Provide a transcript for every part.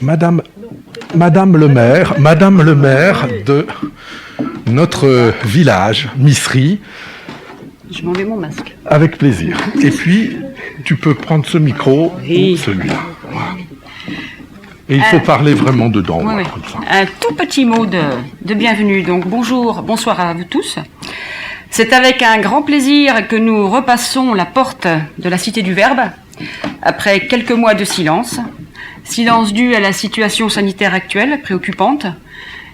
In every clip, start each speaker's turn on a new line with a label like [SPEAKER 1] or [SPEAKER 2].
[SPEAKER 1] Madame le maire de notre village, Missery.
[SPEAKER 2] Je m'en mets mon masque.
[SPEAKER 1] Avec plaisir. Et puis, tu peux prendre ce micro ou celui-là. Voilà. Et il faut parler vraiment dedans.
[SPEAKER 2] Oui,
[SPEAKER 1] voilà,
[SPEAKER 2] oui.
[SPEAKER 1] comme ça.
[SPEAKER 2] Un tout petit mot de bienvenue. Donc bonsoir à vous tous. C'est avec un grand plaisir que nous repassons la porte de la Cité du Verbe, après quelques mois de silence. Silence dû à la situation sanitaire actuelle, préoccupante,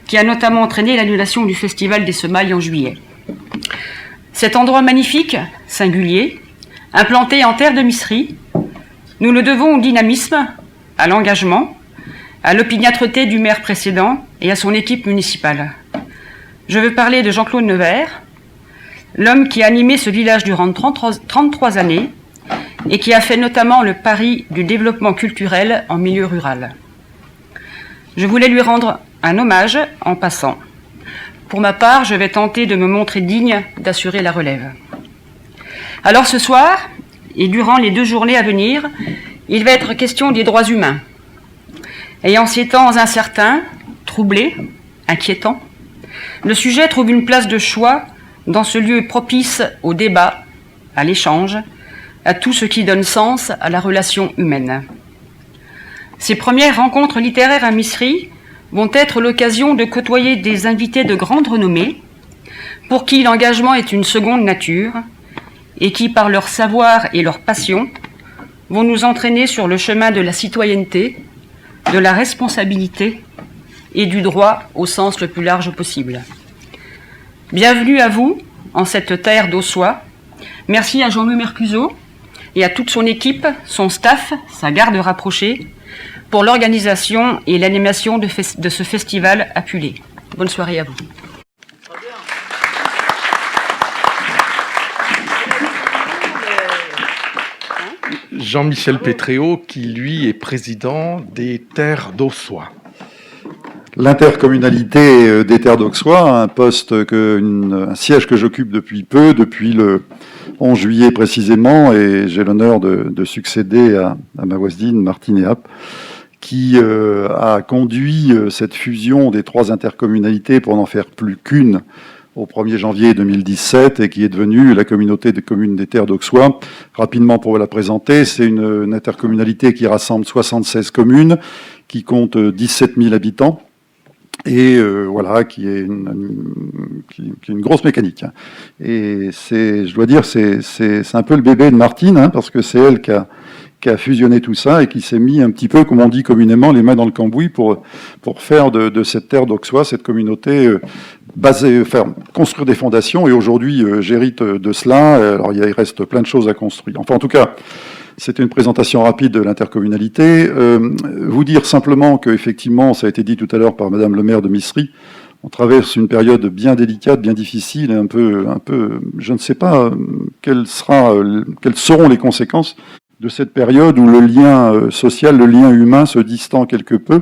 [SPEAKER 2] qui a notamment entraîné l'annulation du Festival des Semailles en juillet. Cet endroit magnifique, singulier, implanté en terre de Missery, nous le devons au dynamisme, à l'engagement, à l'opiniâtreté du maire précédent et à son équipe municipale. Je veux parler de Jean-Claude Nevers, l'homme qui a animé ce village durant 33 années et qui a fait notamment le pari du développement culturel en milieu rural. Je voulais lui rendre un hommage en passant. Pour ma part, je vais tenter de me montrer digne d'assurer la relève. Alors ce soir, et durant les 2 journées à venir, il va être question des droits humains. Et en ces temps incertains, troublés, inquiétants, le sujet trouve une place de choix dans ce lieu propice au débat, à l'échange, à tout ce qui donne sens à la relation humaine. Ces premières rencontres littéraires à Missery vont être l'occasion de côtoyer des invités de grande renommée, pour qui l'engagement est une seconde nature, et qui, par leur savoir et leur passion, vont nous entraîner sur le chemin de la citoyenneté, de la responsabilité et du droit au sens le plus large possible. Bienvenue à vous, en cette terre d'Aussois. Merci à Jean-Louis Mercuzot et à toute son équipe, son staff, sa garde rapprochée, pour l'organisation et l'animation de ce festival appelé. Bonne soirée à vous.
[SPEAKER 1] Jean-Michel Pétréau, qui lui est président des Terres d'Aussois.
[SPEAKER 3] L'intercommunalité des Terres d'Auxois, un siège que j'occupe depuis peu, depuis le 11 juillet précisément, et j'ai l'honneur de succéder à ma voisine Martine Eap, qui a conduit cette fusion des 3 intercommunalités pour n'en faire plus qu'une au 1er janvier 2017 et qui est devenue la communauté des communes des Terres d'Auxois. Rapidement pour vous la présenter, c'est une intercommunalité qui rassemble 76 communes, qui compte 17 000 habitants et voilà, qui est une grosse mécanique. Et je dois dire, c'est un peu le bébé de Martine, parce que c'est elle qui a fusionné tout ça et qui s'est mis un petit peu, comme on dit communément, les mains dans le cambouis pour faire de cette terre d'Auxois, cette communauté construire des fondations. Et aujourd'hui, j'hérite de cela. Alors, il reste plein de choses à construire. Enfin, en tout cas, c'était une présentation rapide de l'intercommunalité. Vous dire simplement qu'effectivement, ça a été dit tout à l'heure par Madame le maire de Missery, on traverse une période bien délicate, bien difficile, et un peu, je ne sais pas quelles seront les conséquences de cette période où le lien social, le lien humain se distend quelque peu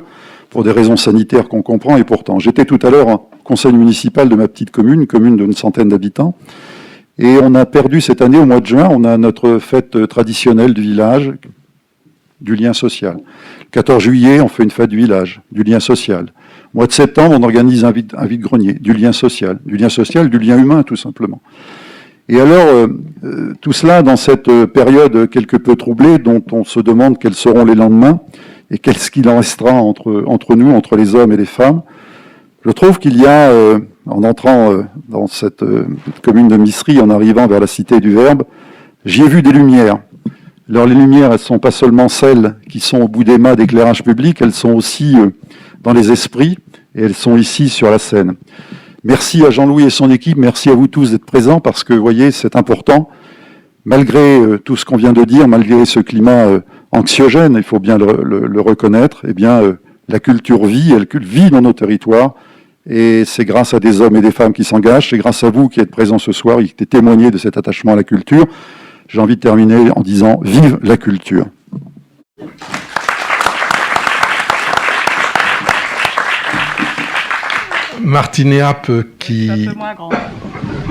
[SPEAKER 3] pour des raisons sanitaires qu'on comprend. Et pourtant, j'étais tout à l'heure en conseil municipal de ma petite commune d'une centaine d'habitants, et on a perdu cette année, au mois de juin, on a notre fête traditionnelle du village, du lien social. Le 14 juillet, on fait une fête du village, du lien social. Au mois de septembre, on organise un vide-grenier, du lien social, du lien humain, tout simplement. Et alors, tout cela dans cette période quelque peu troublée, dont on se demande quels seront les lendemains, et qu'est-ce qu'il en restera entre nous, entre les hommes et les femmes. Je trouve qu'il y a, en entrant dans cette commune de Missery, en arrivant vers la Cité du Verbe, j'y ai vu des lumières. Alors les lumières, elles ne sont pas seulement celles qui sont au bout des mâts d'éclairage public, elles sont aussi dans les esprits, et elles sont ici sur la scène. Merci à Jean-Louis et son équipe, merci à vous tous d'être présents, parce que, vous voyez, c'est important. Malgré tout ce qu'on vient de dire, malgré ce climat anxiogène, il faut bien le reconnaître, eh bien, la culture vit, elle vit dans nos territoires, et c'est grâce à des hommes et des femmes qui s'engagent, c'est grâce à vous qui êtes présents ce soir, et qui témoignez de cet attachement à la culture. J'ai envie de terminer en disant « Vive la culture !»
[SPEAKER 1] Martine Eap qui...
[SPEAKER 2] Un peu moins grand.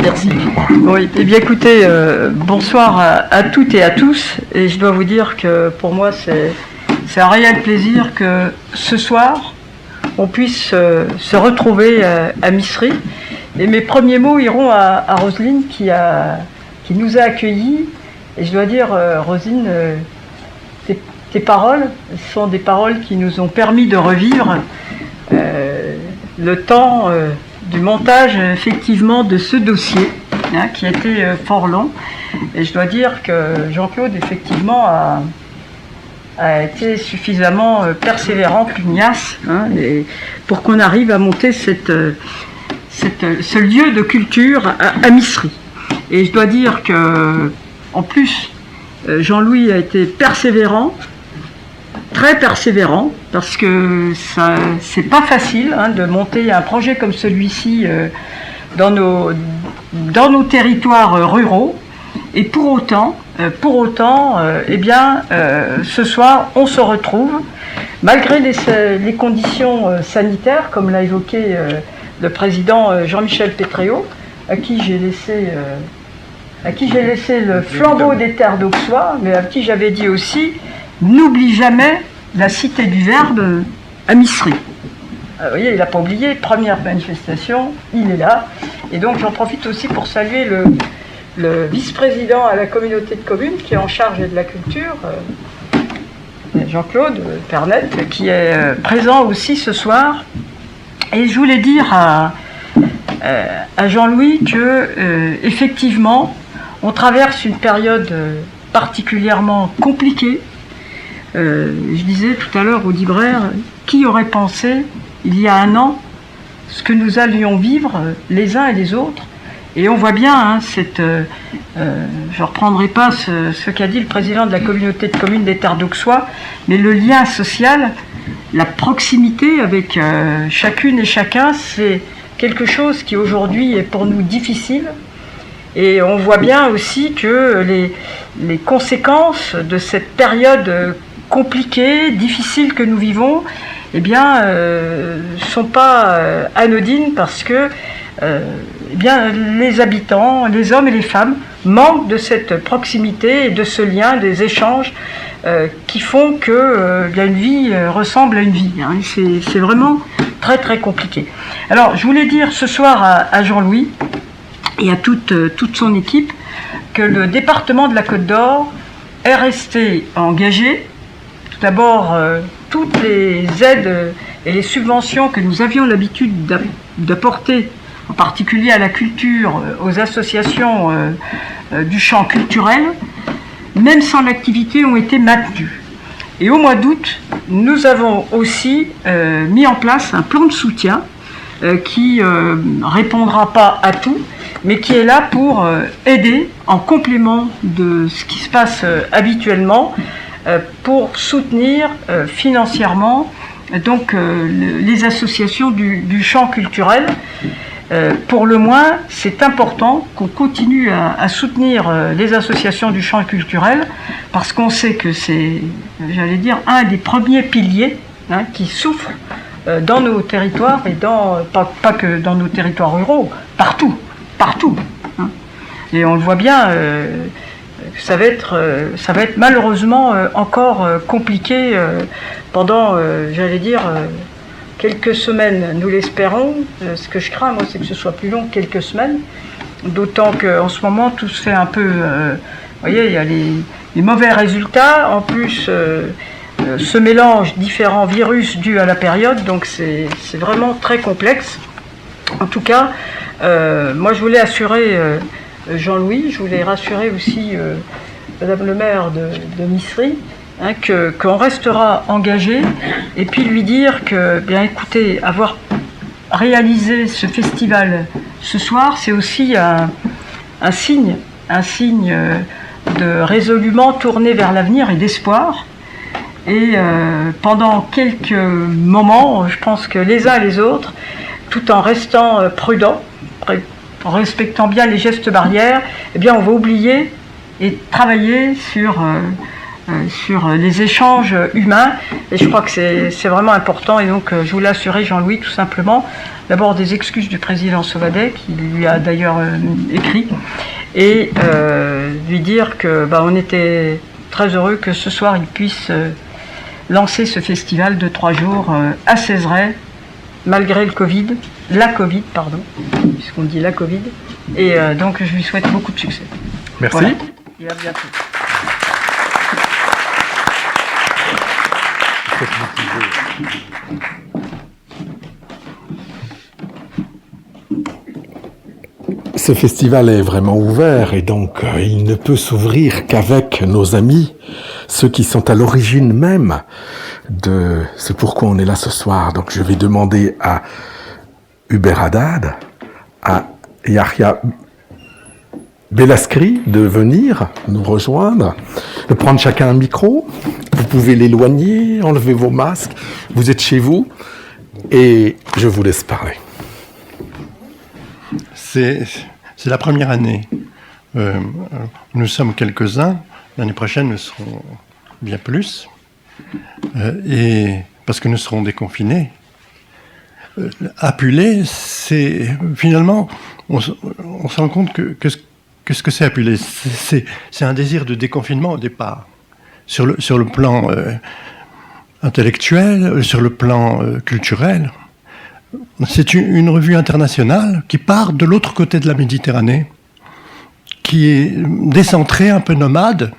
[SPEAKER 2] Merci. Oui, eh bien écoutez, bonsoir à toutes et à tous. Et je dois vous dire que pour moi, c'est
[SPEAKER 4] C'est un réel plaisir que ce soir, on puisse se retrouver à Missery. Et mes premiers mots iront à Roselyne qui nous a accueillis. Et je dois dire, Roselyne, tes paroles sont des paroles qui nous ont permis de revivre le temps du montage effectivement de ce dossier, hein, qui a été fort long. Et je dois dire que Jean-Claude effectivement a été suffisamment persévérant, pugnace, hein, pour qu'on arrive à monter ce lieu de culture à Missery. Et je dois dire que, en plus, Jean-Louis a été persévérant, très persévérant, parce que c'est pas facile, hein, de monter un projet comme celui-ci dans nos territoires ruraux. Et pour autant, eh bien, ce soir, on se retrouve, malgré les conditions sanitaires, comme l'a évoqué le président Jean-Michel Pétréau, à qui j'ai laissé le flambeau des terres d'Auxois, mais à qui j'avais dit aussi, n'oublie jamais la cité du Verbe à Missery. Vous voyez, il n'a pas oublié, première manifestation, il est là. Et donc j'en profite aussi pour saluer le vice-président à la communauté de communes qui est en charge de la culture, Jean-Claude Pernet, qui est présent aussi ce soir. Et je voulais dire à Jean-Louis que, effectivement, on traverse une période particulièrement compliquée. Je disais tout à l'heure au libraire, qui aurait pensé, il y a un an, ce que nous allions vivre les uns et les autres. Et on voit bien, hein, je ne reprendrai pas ce qu'a dit le président de la communauté de communes des Terres d'Auxois, mais le lien social, la proximité avec chacune et chacun, c'est quelque chose qui aujourd'hui est pour nous difficile. Et on voit bien aussi que les conséquences de cette période compliquée, difficile que nous vivons, eh bien, sont pas anodines parce que eh bien, les habitants, les hommes et les femmes manquent de cette proximité et de ce lien, des échanges qui font que bien, une vie ressemble à une vie. Hein. C'est vraiment très très compliqué. Alors, je voulais dire ce soir à Jean-Louis et à toute son équipe que le département de la Côte d'Or est resté engagé. Tout d'abord, toutes les aides et les subventions que nous avions l'habitude d'apporter, en particulier à la culture, aux associations du champ culturel, même sans l'activité, ont été maintenues. Et au mois d'août, nous avons aussi mis en place un plan de soutien qui répondra pas à tout, mais qui est là pour aider, en complément de ce qui se passe habituellement, pour soutenir financièrement donc, les associations du champ culturel. Pour le moins, c'est important qu'on continue à soutenir les associations du champ culturel, parce qu'on sait que c'est, j'allais dire, un des premiers piliers, hein, qui souffre dans nos territoires, et pas que dans nos territoires ruraux, partout. Hein. Et on le voit bien, ça va être malheureusement encore compliqué pendant, j'allais dire, quelques semaines, nous l'espérons. Ce que je crains, moi, c'est que ce soit plus long que quelques semaines, d'autant qu'en ce moment, tout se fait un peu... vous voyez, il y a les mauvais résultats, en plus se mélangent différents virus dus à la période, donc c'est vraiment très complexe. En tout cas, moi, je voulais assurer Jean-Louis, je voulais rassurer aussi Madame le maire de Missery, hein, qu'on restera engagé, et puis lui dire que, bien écoutez, avoir réalisé ce festival ce soir, c'est aussi un signe de résolument tourné vers l'avenir et d'espoir. Et pendant quelques moments, je pense que les uns et les autres, tout en restant prudents, en respectant bien les gestes barrières, eh bien on va oublier et travailler sur les échanges humains, et je crois que c'est vraiment important. Et donc je voulais assurer Jean-Louis tout simplement, d'abord des excuses du président Sauvadet, qui lui a d'ailleurs écrit, et lui dire que on était très heureux que ce soir il puisse lancé ce festival de 3 jours à Cézeray, malgré la Covid, puisqu'on dit la Covid. Et donc je lui souhaite beaucoup de succès.
[SPEAKER 1] Merci.
[SPEAKER 4] Voilà. Et à bientôt.
[SPEAKER 1] Ce festival est vraiment ouvert et donc il ne peut s'ouvrir qu'avec nos amis, ceux qui sont à l'origine même de ce pourquoi on est là ce soir. Donc je vais demander à Hubert Haddad, à Yahya Bellaskri de venir nous rejoindre, de prendre chacun un micro. Vous pouvez l'éloigner, enlever vos masques, vous êtes chez vous et je vous laisse parler.
[SPEAKER 5] C'est la première année. Nous sommes quelques-uns. L'année prochaine, nous serons bien plus. Et parce que nous serons déconfinés. Apulé, c'est finalement, on se rend compte que ce que c'est Apulé, c'est un désir de déconfinement au départ. Sur le plan intellectuel, sur le plan culturel. C'est une revue internationale qui part de l'autre côté de la Méditerranée, qui est décentrée, un peu nomade.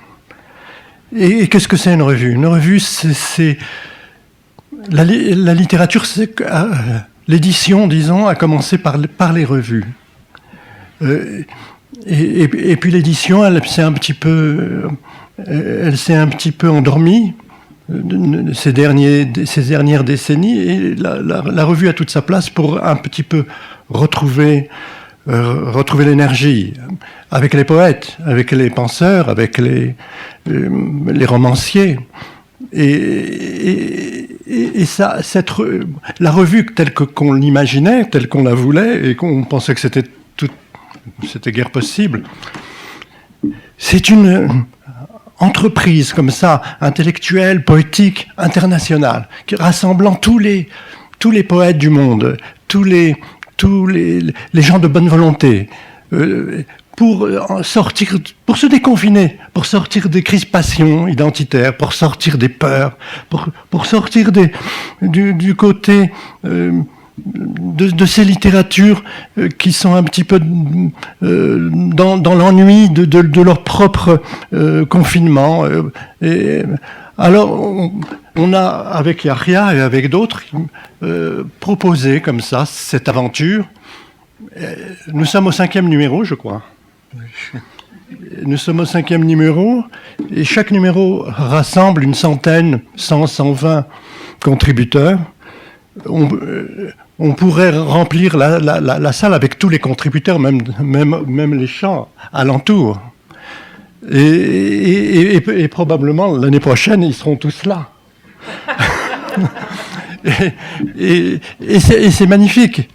[SPEAKER 5] Et qu'est-ce que c'est une revue ? Une revue, c'est la littérature, c'est l'édition, disons, a commencé par les revues. Et puis l'édition, elle s'est un petit peu endormie. Ces dernières décennies, et la revue a toute sa place pour un petit peu retrouver l'énergie avec les poètes, avec les penseurs, avec les romanciers. Et ça, la revue telle qu'on l'imaginait, telle qu'on la voulait, et qu'on pensait que c'était guère possible, c'est une entreprise comme ça, intellectuelle, poétique, internationale, rassemblant tous les poètes du monde, tous les gens de bonne volonté, pour se déconfiner, pour sortir des crispations identitaires, pour sortir des peurs, pour sortir du côté de ces littératures qui sont un petit peu dans l'ennui de leur propre confinement. Et alors, on a, avec Yahya et avec d'autres, proposé comme ça cette aventure. Nous sommes au 5e numéro, je crois. Nous sommes au 5e numéro, et chaque numéro rassemble une centaine, 100, 120 contributeurs. On pourrait remplir la salle avec tous les contributeurs, même les chants alentours. Et probablement l'année prochaine, ils seront tous là. et c'est magnifique.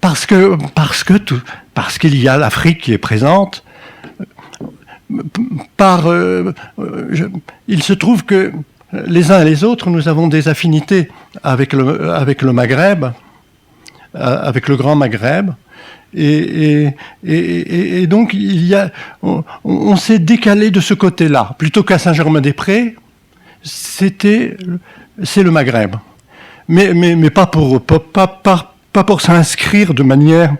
[SPEAKER 5] Parce qu'il y a l'Afrique qui est présente. Il se trouve que les uns et les autres, nous avons des affinités avec le Maghreb, avec le Grand Maghreb, et donc on s'est décalé de ce côté-là. Plutôt qu'à Saint-Germain-des-Prés, c'est le Maghreb, mais pas pour s'inscrire de manière.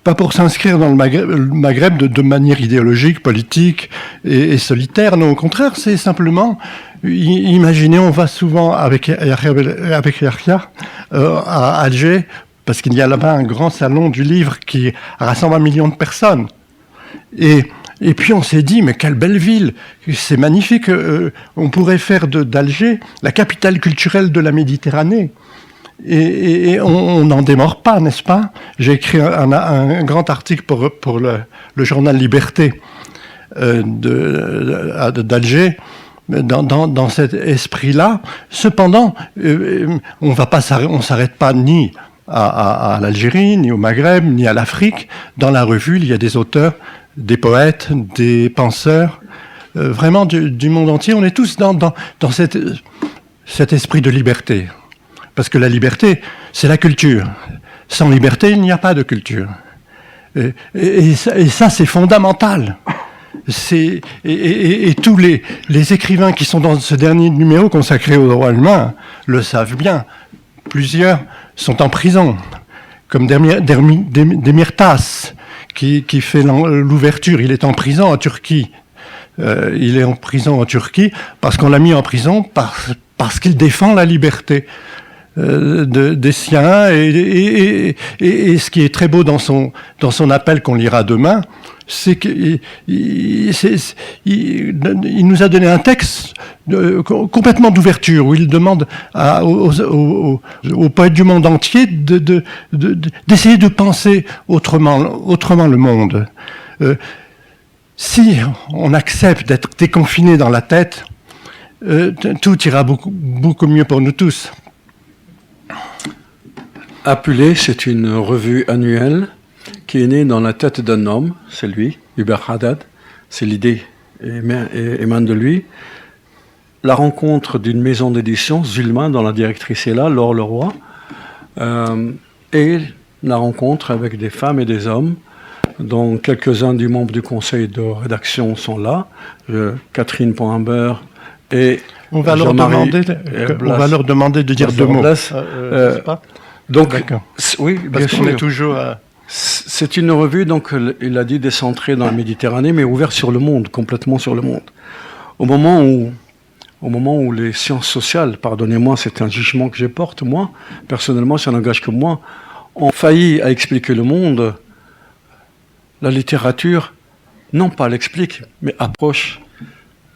[SPEAKER 5] Pas pour s'inscrire dans le Maghreb de manière idéologique, politique et solitaire. Non, au contraire, c'est simplement, imaginez, on va souvent avec Yahya à Alger, parce qu'il y a là-bas un grand salon du livre qui rassemble 1 million de personnes. Et puis on s'est dit, mais quelle belle ville, c'est magnifique, on pourrait faire d'Alger la capitale culturelle de la Méditerranée. Et on n'en démord pas, n'est-ce pas ? J'ai écrit un grand article pour le journal Liberté d'Alger dans cet esprit-là. Cependant, on s'arrête pas ni à l'Algérie, ni au Maghreb, ni à l'Afrique. Dans la revue, il y a des auteurs, des poètes, des penseurs, vraiment du monde entier. On est tous dans cet esprit de liberté. Parce que la liberté, c'est la culture. Sans liberté, il n'y a pas de culture. Et ça, c'est fondamental. et tous les écrivains qui sont dans ce dernier numéro consacré aux droits humains le savent bien. Plusieurs sont en prison, comme Demirtas, qui fait l'ouverture. Il est en prison en Turquie. Il est en prison en Turquie parce qu'on l'a mis en prison parce qu'il défend la liberté des siens. Et ce qui est très beau dans son appel qu'on lira demain, c'est qu'il nous a donné un texte complètement d'ouverture, où il demande aux poètes du monde entier d'essayer de penser autrement le monde. Si on accepte d'être déconfiné dans la tête, tout ira beaucoup mieux pour nous tous.
[SPEAKER 6] Apulé, c'est une revue annuelle qui est née dans la tête d'un homme, c'est lui, Hubert Haddad. C'est l'idée émane de lui. La rencontre d'une maison d'édition, Zulma, dont la directrice est là, Laure Leroy, et la rencontre avec des femmes et des hommes, dont quelques-uns du membre du conseil de rédaction sont là, Catherine Poimbert et
[SPEAKER 5] on va leur demander de dire deux mots.
[SPEAKER 6] Donc,
[SPEAKER 5] d'accord.
[SPEAKER 6] Oui,
[SPEAKER 5] parce
[SPEAKER 6] bien
[SPEAKER 5] qu'on
[SPEAKER 6] sûr.
[SPEAKER 5] est toujours à...
[SPEAKER 6] C'est une revue, donc il a dit décentrée dans la Méditerranée, mais ouverte sur le monde, complètement sur le monde. Au moment où les sciences sociales, pardonnez-moi, c'est un jugement que je porte, moi, personnellement, ça n'engage que moi, ont failli à expliquer le monde, la littérature, non pas l'explique, mais approche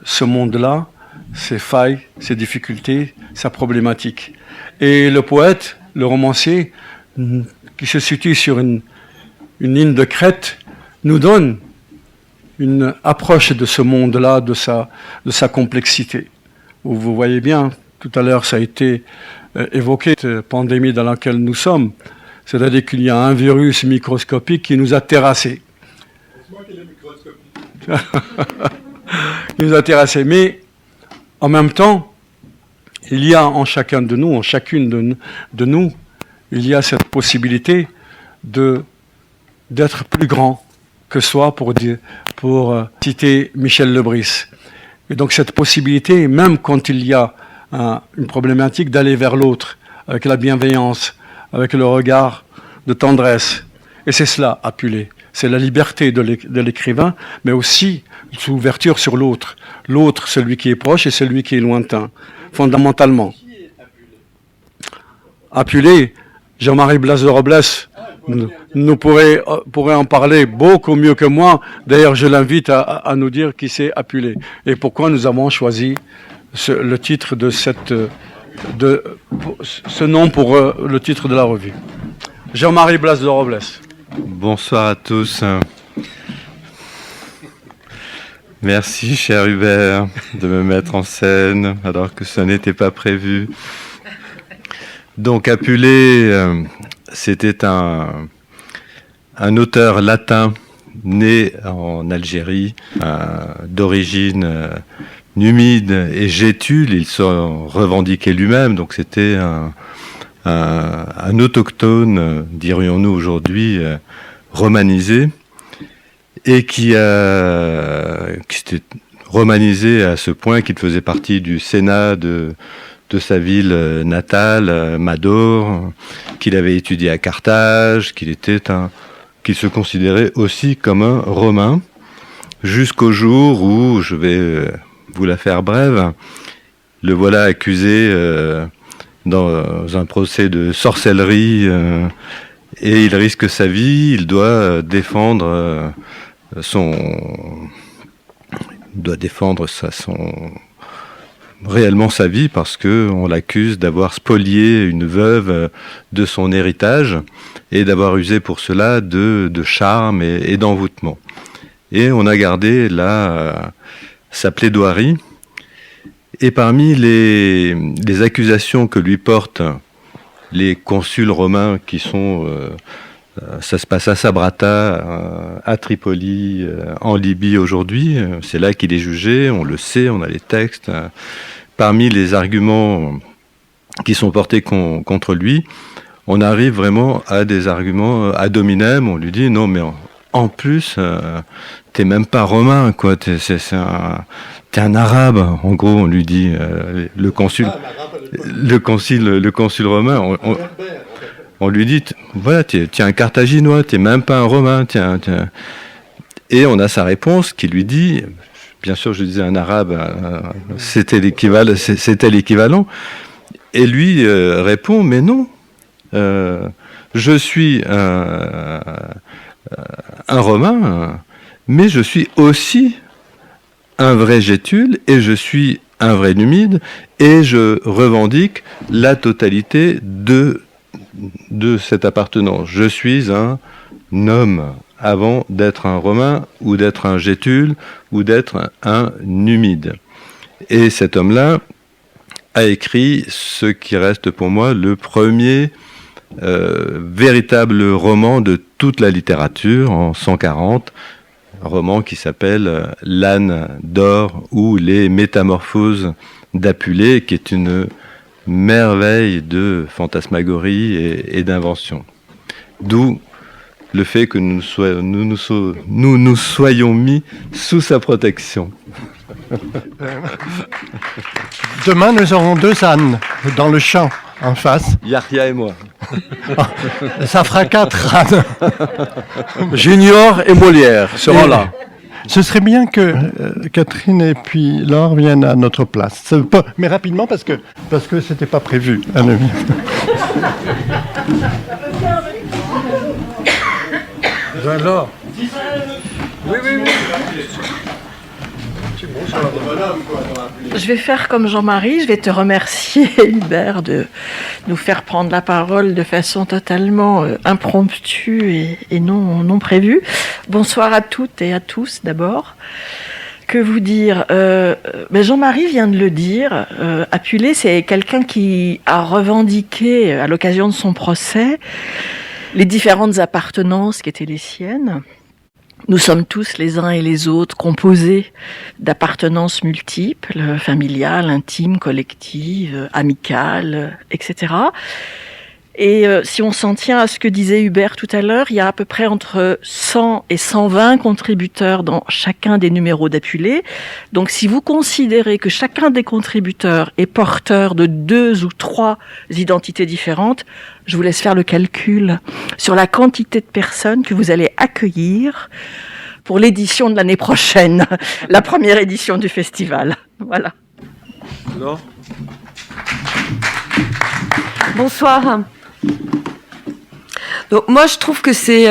[SPEAKER 6] ce monde-là, ses failles, ses difficultés, sa problématique. Et le poète, le romancier, qui se situe sur une ligne de crête, nous donne une approche de ce monde-là, de sa complexité. Vous voyez bien, tout à l'heure, ça a été évoqué, cette pandémie dans laquelle nous sommes. C'est-à-dire qu'il y a un virus microscopique qui nous a terrassés. C'est moi qui l'ai microscopique. Il nous a terrassés. Mais en même temps, il y a en chacun de nous, en chacune de nous, il y a cette possibilité d'être plus grand que soi, pour citer Michel Lebris. Et donc cette possibilité, même quand il y a une problématique, d'aller vers l'autre, avec la bienveillance, avec le regard de tendresse. Et c'est cela, Apulé. C'est la liberté de l'écrivain, mais aussi l'ouverture sur l'autre. L'autre, celui qui est proche et celui qui est lointain, fondamentalement. Apulé, Jean-Marie Blas de Robles nous pourrait en parler beaucoup mieux que moi. D'ailleurs, je l'invite à nous dire qui c'est Apulé et pourquoi nous avons choisi le titre de ce nom pour le titre de la revue. Jean-Marie Blas de Robles.
[SPEAKER 7] Bonsoir à tous. Merci, cher Hubert, de me mettre en scène alors que ce n'était pas prévu. Donc, Apulé, c'était un auteur latin né en Algérie, d'origine numide et gétule. Il se revendiquait lui-même, donc c'était un autochtone, dirions-nous aujourd'hui, romanisé, et qui s'était romanisé à ce point qu'il faisait partie du Sénat de sa ville natale, Mador, qu'il avait étudié à Carthage, qu'il se considérait aussi comme un Romain, jusqu'au jour où, je vais vous la faire brève, le voilà accusé dans un procès de sorcellerie et il risque sa vie. Il doit défendre réellement sa vie, parce qu'on l'accuse d'avoir spolié une veuve de son héritage et d'avoir usé pour cela de charme et d'envoûtement. Et on a gardé là sa plaidoirie. Et parmi les accusations que lui portent les consuls romains qui sont... ça se passe à Sabrata, à Tripoli, en Libye aujourd'hui. C'est là qu'il est jugé, on le sait, on a les textes. Parmi les arguments qui sont portés contre lui, on arrive vraiment à des arguments ad hominem. On lui dit non, mais en plus, t'es même pas romain, quoi. T'es un arabe, en gros, on lui dit. Le consul romain, on lui dit, voilà, t'es un Carthaginois, t'es même pas un Romain. Et on a sa réponse qui lui dit, bien sûr, je disais un arabe, c'était l'équivalent. Et lui répond, mais non, je suis un Romain, mais je suis aussi un vrai Gétule, et je suis un vrai Numide, et je revendique la totalité de cette appartenance. Je suis un homme avant d'être un Romain, ou d'être un Gétule, ou d'être un Numide. Et cet homme-là a écrit ce qui reste pour moi le premier véritable roman de toute la littérature, en 140, un roman qui s'appelle L'âne d'or ou les métamorphoses d'Apulée, qui est une merveille de fantasmagorie et d'invention. D'où le fait que nous nous soyons mis sous sa protection.
[SPEAKER 5] Demain, nous aurons 2 ânes dans le champ en face.
[SPEAKER 7] Yahya et moi.
[SPEAKER 5] Ça fera 4 ânes.
[SPEAKER 6] Junior et Molière seront là.
[SPEAKER 5] Ce serait bien que Catherine et puis Laure viennent à notre place. Mais rapidement, parce que c'était pas prévu.
[SPEAKER 6] Laure. Oui.
[SPEAKER 4] Je vais faire comme Jean-Marie, je vais te remercier, Hubert, de nous faire prendre la parole de façon totalement impromptue et non prévue. Bonsoir à toutes et à tous d'abord. Que vous dire Jean-Marie vient de le dire, Apulée, c'est quelqu'un qui a revendiqué, à l'occasion de son procès, les différentes appartenances qui étaient les siennes. Nous sommes tous les uns et les autres composés d'appartenances multiples, familiales, intimes, collectives, amicales, etc. Et si on s'en tient à ce que disait Hubert tout à l'heure, il y a à peu près entre 100 et 120 contributeurs dans chacun des numéros d'Apulée. Donc si vous considérez que chacun des contributeurs est porteur de 2 ou 3 identités différentes, je vous laisse faire le calcul sur la quantité de personnes que vous allez accueillir pour l'édition de l'année prochaine, la première édition du festival. Voilà.
[SPEAKER 6] Alors ?
[SPEAKER 8] Bonsoir. Donc, moi, je trouve que c'est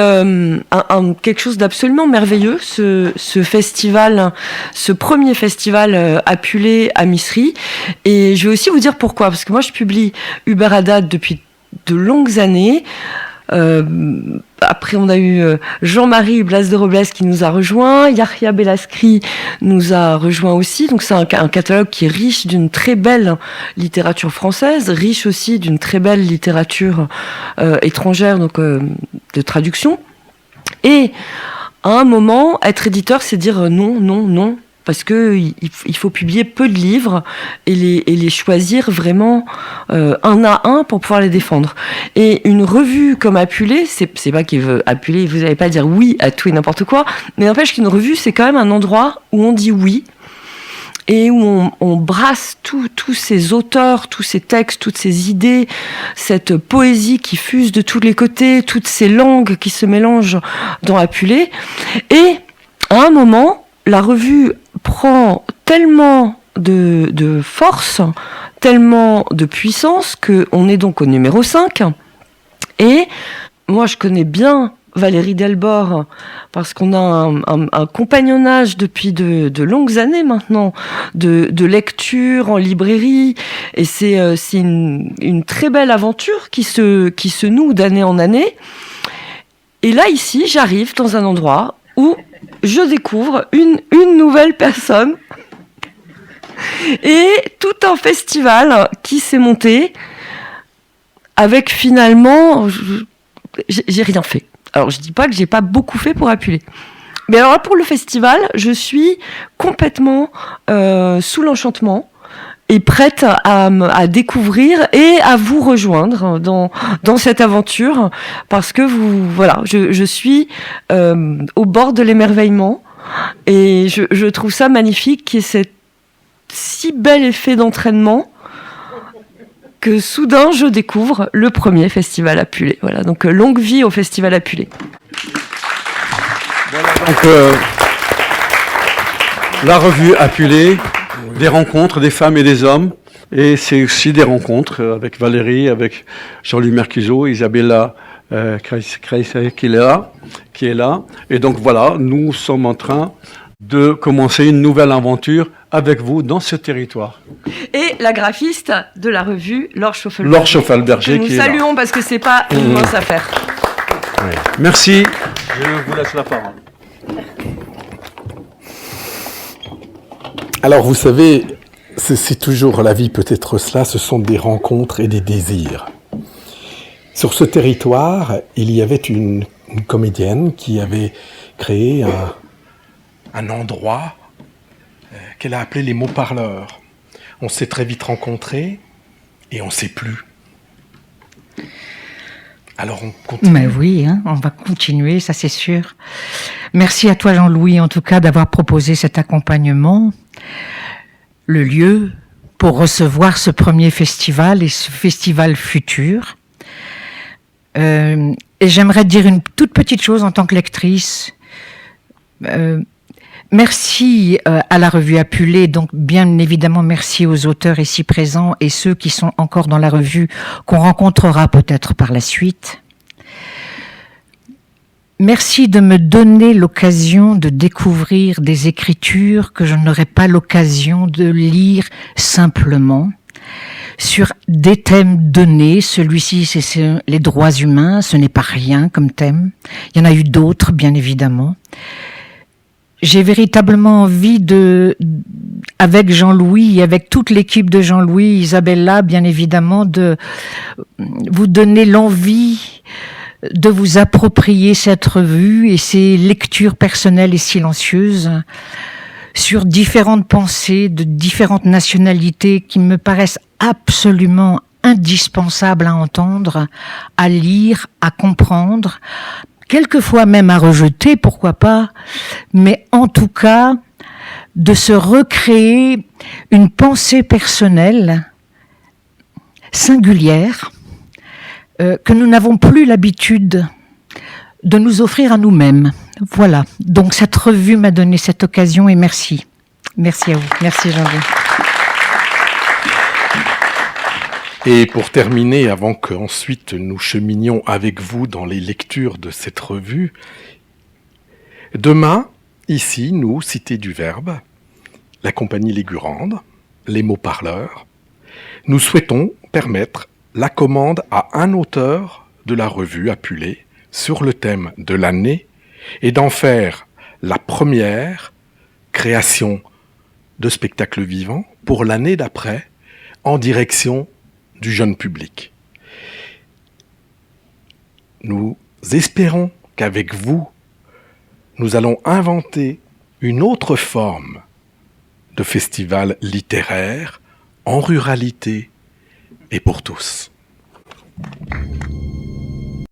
[SPEAKER 8] quelque chose d'absolument merveilleux, ce festival, ce premier festival Apulée à Missery. Et je vais aussi vous dire pourquoi. Parce que moi, je publie Hubert Haddad depuis de longues années. Après, on a eu Jean-Marie Blas de Robles qui nous a rejoint, Yahya Bellaskri nous a rejoint aussi. Donc c'est un catalogue qui est riche d'une très belle littérature française, riche aussi d'une très belle littérature étrangère, donc de traduction. Et à un moment, être éditeur, c'est dire non. Parce que il faut publier peu de livres et les choisir vraiment un à un pour pouvoir les défendre. Et une revue comme Apulée, c'est pas qu'il veut Apulée, vous n'allez pas dire oui à tout et n'importe quoi, mais n'empêche qu'une revue, c'est quand même un endroit où on dit oui et où on brasse tous ces auteurs, tous ces textes, toutes ces idées, cette poésie qui fuse de tous les côtés, toutes ces langues qui se mélangent dans Apulée. Et à un moment, la revue prend tellement de force, tellement de puissance, qu'on est donc au numéro 5. Et moi, je connais bien Valérie Delbord, parce qu'on a un compagnonnage depuis de longues années maintenant, de lecture en librairie, et c'est une très belle aventure qui se noue d'année en année. Et là, ici, j'arrive dans un endroit où je découvre une nouvelle personne et tout un festival qui s'est monté avec finalement, j'ai rien fait. Alors je dis pas que j'ai pas beaucoup fait pour Apulée, mais alors pour le festival, je suis complètement sous l'enchantement est prête à découvrir et à vous rejoindre dans cette aventure, parce que je suis au bord de l'émerveillement, et je trouve ça magnifique qu'il y ait cet si bel effet d'entraînement que soudain je découvre le premier festival Apulé. Voilà, donc longue vie au festival Apulé.
[SPEAKER 6] Voilà, donc la revue Apulé, des rencontres des femmes et des hommes, et c'est aussi des rencontres avec Valérie, avec Jean-Louis Mercuzot, Isabella Kreisser qui est là. Et donc voilà, nous sommes en train de commencer une nouvelle aventure avec vous dans ce territoire.
[SPEAKER 8] Et la graphiste de la revue, Laure Schoffelberger.
[SPEAKER 6] Laure Schoffelberger
[SPEAKER 8] que
[SPEAKER 6] qui
[SPEAKER 8] nous
[SPEAKER 6] est là.
[SPEAKER 8] saluons parce que c'est pas une mince affaire.
[SPEAKER 6] Ouais. Merci. Je vous laisse la parole.
[SPEAKER 1] Alors vous savez, c'est toujours la vie peut-être cela, ce sont des rencontres et des désirs. Sur ce territoire, il y avait une comédienne qui avait créé un endroit qu'elle a appelé les mots parleurs. On s'est très vite rencontrés et on ne sait plus. Alors on continue.
[SPEAKER 9] Mais oui, on va continuer, ça c'est sûr. Merci à toi Jean-Louis en tout cas d'avoir proposé cet accompagnement, le lieu pour recevoir ce premier festival et ce festival futur. Et j'aimerais dire une toute petite chose en tant que lectrice. Merci à la revue Apulé, donc bien évidemment merci aux auteurs ici présents et ceux qui sont encore dans la revue, qu'on rencontrera peut-être par la suite. Merci de me donner l'occasion de découvrir des écritures que je n'aurais pas l'occasion de lire simplement, sur des thèmes donnés. Celui-ci, c'est les droits humains, ce n'est pas rien comme thème. Il y en a eu d'autres, bien évidemment. J'ai véritablement envie avec Jean-Louis et avec toute l'équipe de Jean-Louis, Isabella, bien évidemment, de vous donner l'envie de vous approprier cette revue et ses lectures personnelles et silencieuses sur différentes pensées de différentes nationalités qui me paraissent absolument indispensables à entendre, à lire, à comprendre, quelquefois même à rejeter, pourquoi pas, mais en tout cas, de se recréer une pensée personnelle singulière que nous n'avons plus l'habitude de nous offrir à nous-mêmes. Voilà. Donc cette revue m'a donné cette occasion et merci. Merci à vous. Merci Jean-Louis.
[SPEAKER 1] Et pour terminer, avant qu'ensuite nous cheminions avec vous dans les lectures de cette revue, demain, ici, nous, Cité du Verbe, la compagnie Légurande, les mots parleurs, nous souhaitons permettre la commande à un auteur de la revue Apulé sur le thème de l'année et d'en faire la première création de spectacle vivant pour l'année d'après en direction du jeune public. Nous espérons qu'avec vous, nous allons inventer une autre forme de festival littéraire en ruralité et pour tous.